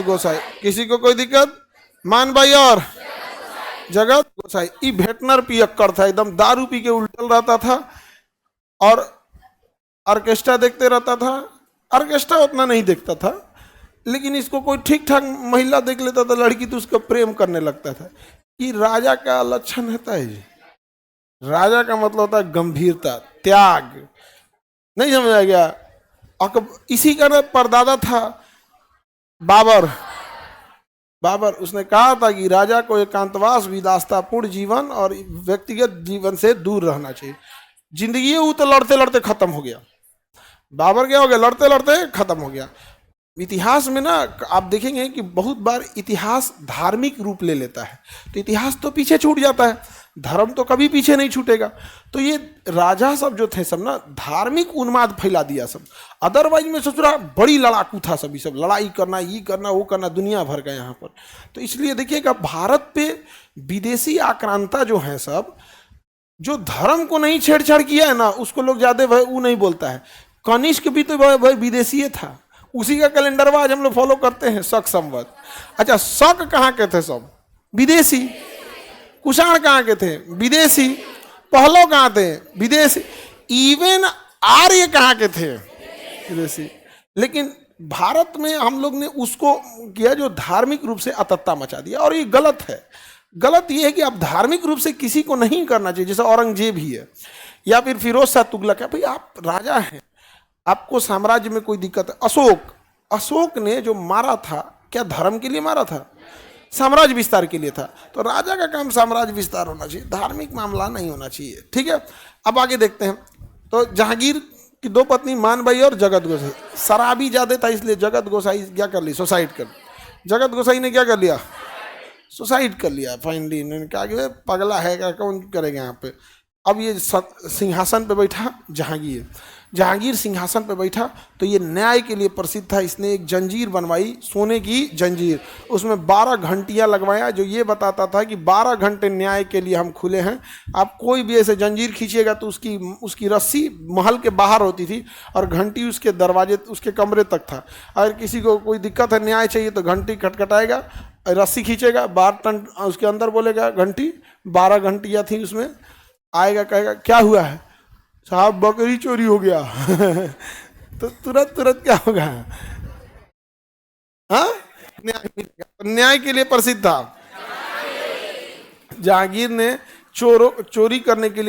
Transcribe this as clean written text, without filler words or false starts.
गोसाई। किसी को कोई दिक्कत? मान भाई और जगत गोसाई। ई भेटनर पियक्कर था, एकदम दारू पी के उल्टल रहता था और ऑर्केस्ट्रा देखते रहता था। ऑर्केस्ट्रा उतना नहीं देखता था, लेकिन इसको कोई ठीक ठाक महिला देख लेता था लड़की तो उसका प्रेम करने लगता था। ये राजा का लक्षण होता है जी। राजा का मतलब होता है गंभीरता, त्याग। नहीं समझ आ गया? इसी का ना परदादा था बाबर। बाबर उसने कहा था कि राजा को एकांतवास, विलासतापूर्ण जीवन और व्यक्तिगत जीवन से दूर रहना चाहिए। जिंदगी वो तो लड़ते लड़ते खत्म हो गया। बाबर क्या हो गया? लड़ते लड़ते खत्म हो गया। इतिहास में ना आप देखेंगे कि बहुत बार इतिहास धार्मिक रूप ले लेता है, तो इतिहास तो पीछे छूट जाता है, धर्म तो कभी पीछे नहीं छूटेगा। तो ये राजा सब जो थे सब ना धार्मिक उन्माद फैला दिया सब। अदरवाइज में सोच रहा बड़ी लड़ाकू था सब, सब लड़ाई करना, ये करना, वो करना, दुनिया भर का यहाँ पर। तो इसलिए देखिएगा भारत पे विदेशी आक्रांता जो है सब, जो धर्म को नहीं छेड़छाड़ किया है ना उसको लोग ज्यादा भाई वो नहीं बोलता है। कनिष्क भी तो भाई विदेशी था, उसी का कैलेंडर आज हम लोग फॉलो करते हैं, शक संवत। अच्छा, शक कहाँ के थे? सब विदेशी। कुषाण कहाँ के थे? विदेशी। पहलव कहाँ थे? विदेशी। इवन आर्य कहाँ के थे? विदेशी। लेकिन भारत में हम लोग ने उसको किया जो धार्मिक रूप से अतत्ता मचा दिया, और ये गलत है। गलत ये है कि आप धार्मिक रूप से किसी को नहीं करना चाहिए, जैसे औरंगजेब ही है या फिर फिरोज शाह तुगलक है। भाई आप राजा हैं, आपको साम्राज्य में कोई दिक्कत है। अशोक ने जो मारा था क्या धर्म के लिए मारा था? साम्राज्य विस्तार के लिए था। तो राजा का काम साम्राज्य विस्तार होना चाहिए, धार्मिक मामला नहीं होना चाहिए। ठीक है, अब आगे देखते हैं। तो जहांगीर की दो पत्नी मानबाई और जगत गोसाई। शराबी ज्यादा था इसलिए जगत गोसाई क्या कर ली? सुसाइड कर। जगत गोसाई ने क्या कर लिया? सुसाइड कर लिया फाइनली। इन्होंने कहा कि पगला है क्या, कौन करेगा यहाँ पे। अब ये सिंहासन पे बैठा जहांगीर। जहांगीर सिंहासन पे बैठा तो ये न्याय के लिए प्रसिद्ध था। इसने एक जंजीर बनवाई, सोने की जंजीर, उसमें 12 घंटियां लगवाया, जो ये बताता था कि 12 घंटे न्याय के लिए हम खुले हैं। आप कोई भी ऐसे जंजीर खींचिएगा तो उसकी रस्सी महल के बाहर होती थी और घंटी उसके दरवाजे, उसके कमरे तक था। अगर किसी को कोई दिक्कत है, न्याय चाहिए, तो घंटी खटखटाएगा, रस्सी खींचेगा, 12 टन उसके अंदर बोलेगा घंटी, 12 घंटियाँ थी उसमें। आएगा, कहेगा क्या हुआ है साहब? बकरी चोरी हो गया तो तुरंत क्या होगा? हाँ, न्याय के लिए प्रसिद्ध था। जहांगीर ने चोरी करने के लिए